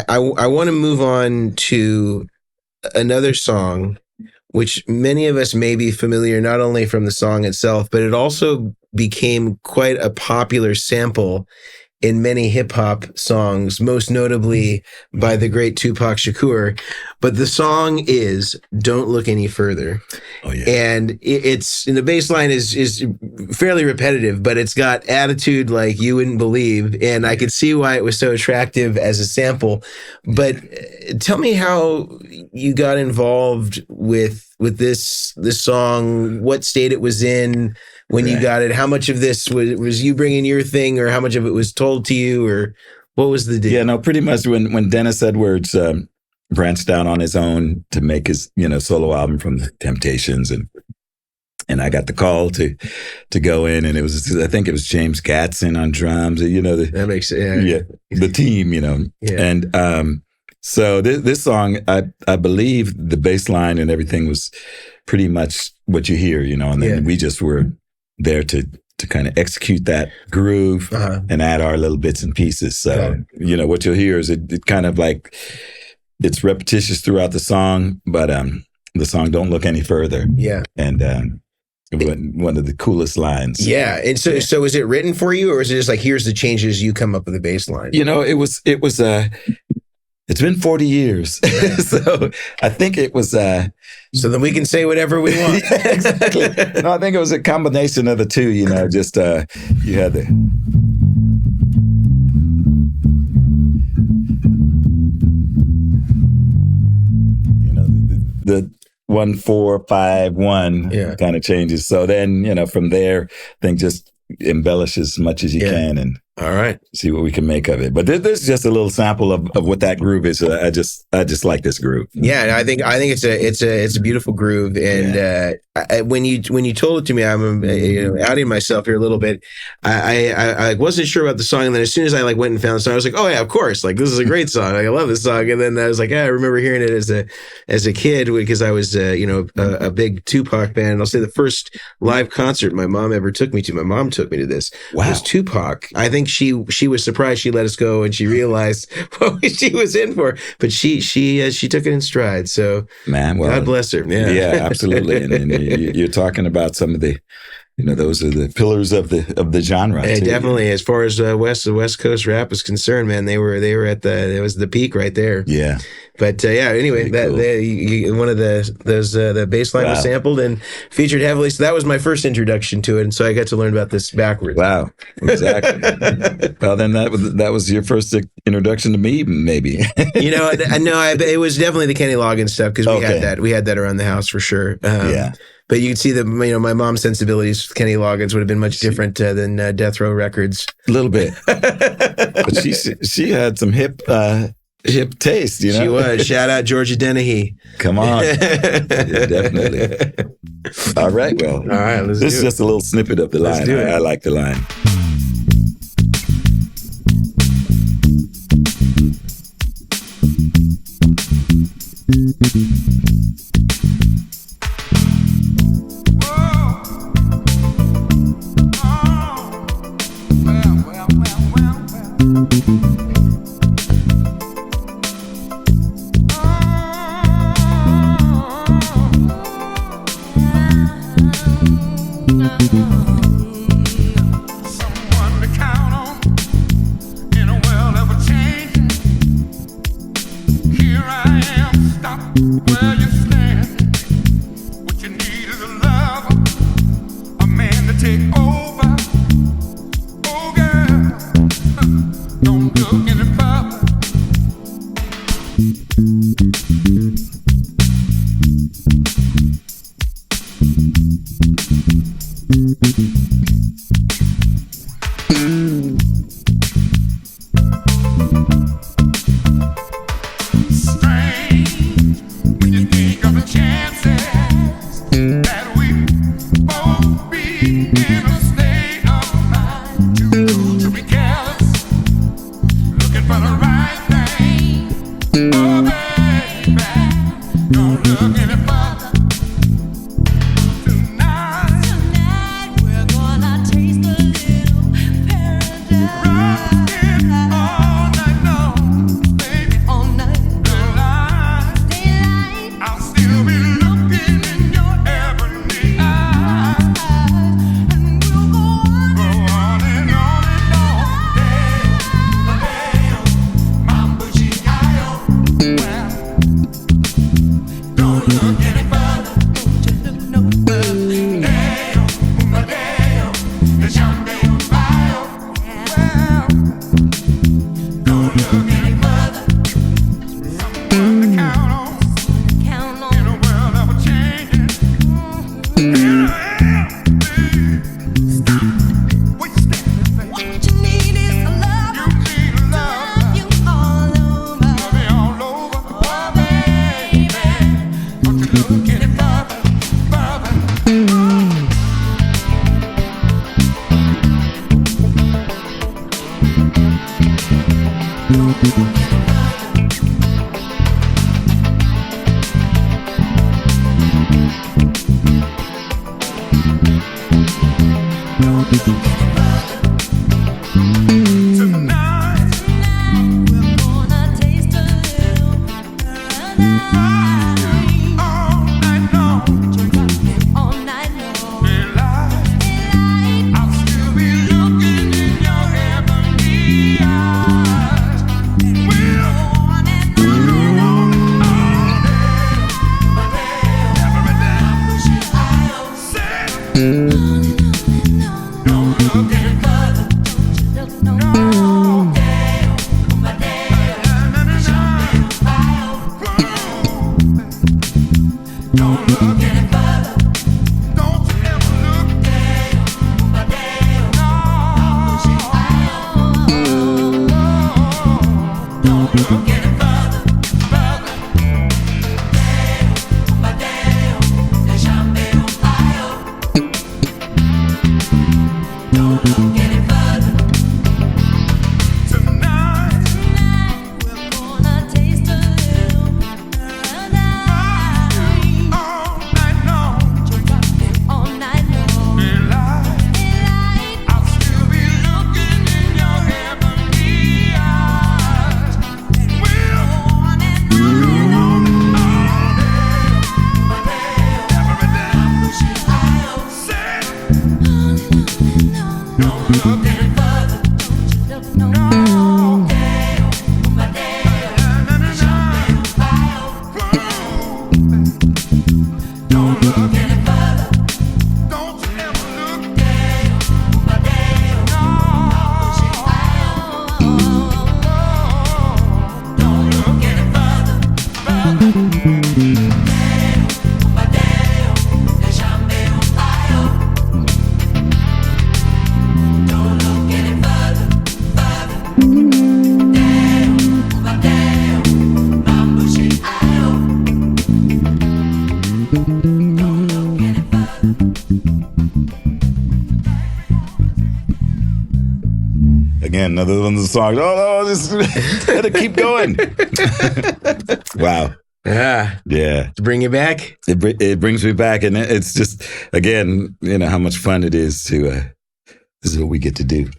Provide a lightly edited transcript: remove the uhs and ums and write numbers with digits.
I want to move on to another song, which many of us may be familiar not only from the song itself, but it also became quite a popular sample in many hip hop songs, most notably by the great Tupac Shakur. But the song is "Don't Look Any Further." Oh yeah, and the bass line is fairly repetitive, but it's got attitude like you wouldn't believe, and I could see why it was so attractive as a sample. But tell me how you got involved with this song, what state it was in when you got it, how much of this was you bringing your thing, or how much of it was told to you, or what was the deal? Yeah, no, pretty much when Dennis Edwards branched out on his own to make his solo album from the Temptations, and I got the call to go in, and I think it was James Gatson on drums, that makes the team, and so this song, I believe the bass line and everything was pretty much what you hear, and then we just were there to kind of execute that groove and add our little bits and pieces. So, what you'll hear is it kind of like, it's repetitious throughout the song, but the song "Don't Look Any Further." Yeah. And one of the coolest lines. Yeah. And so is it written for you, or is it just like, here's the changes, you come up with the bass line? It's been 40 years. So I think it was... so then we can say whatever we want. Exactly. No, I think it was a combination of the two, just you had the 1, 4, 5, 1 kind of changes. So then, from there, I think just embellish as much as you can and all right, see what we can make of it. But this is just a little sample of what that groove is. I just like this groove. Yeah, I think it's a beautiful groove. And when you told it to me, I'm outing myself here a little bit. I wasn't sure about the song, and then as soon as I went and found the song, I was like, oh yeah, of course, this is a great song. I love this song. And then I was like, I remember hearing it as a kid, because I was a big Tupac fan. And I'll say the first live concert my mom ever took me to. My mom took me to this. Wow. Was Tupac. I think she was surprised she let us go, and she realized what she was in for. But she took it in stride. So man, well, God bless her. Yeah, absolutely. And you're talking about some of the, those are the pillars of the genre. Hey, definitely. As far as the West Coast rap is concerned, man, they were at it was the peak right there. Yeah. But anyway, one of the bass line was sampled and featured heavily. So that was my first introduction to it, and so I got to learn about this backwards. Wow, exactly. Well, then that was your first introduction to me, maybe. It was definitely the Kenny Loggins stuff, because we had that around the house for sure. But you could see that my mom's sensibilities with Kenny Loggins would have been much different than Death Row Records. A little bit, but she had some hip taste, She was. Shout out Georgia Dennehy. Come on. Yeah, definitely. All right, well. All right, let's this is just a little snippet of the line. I like the line. Again, another one of the songs. Oh, this gotta keep going. Wow. Yeah. To bring you back? It brings me back. And it's just, again, how much fun it is to, this is what we get to do.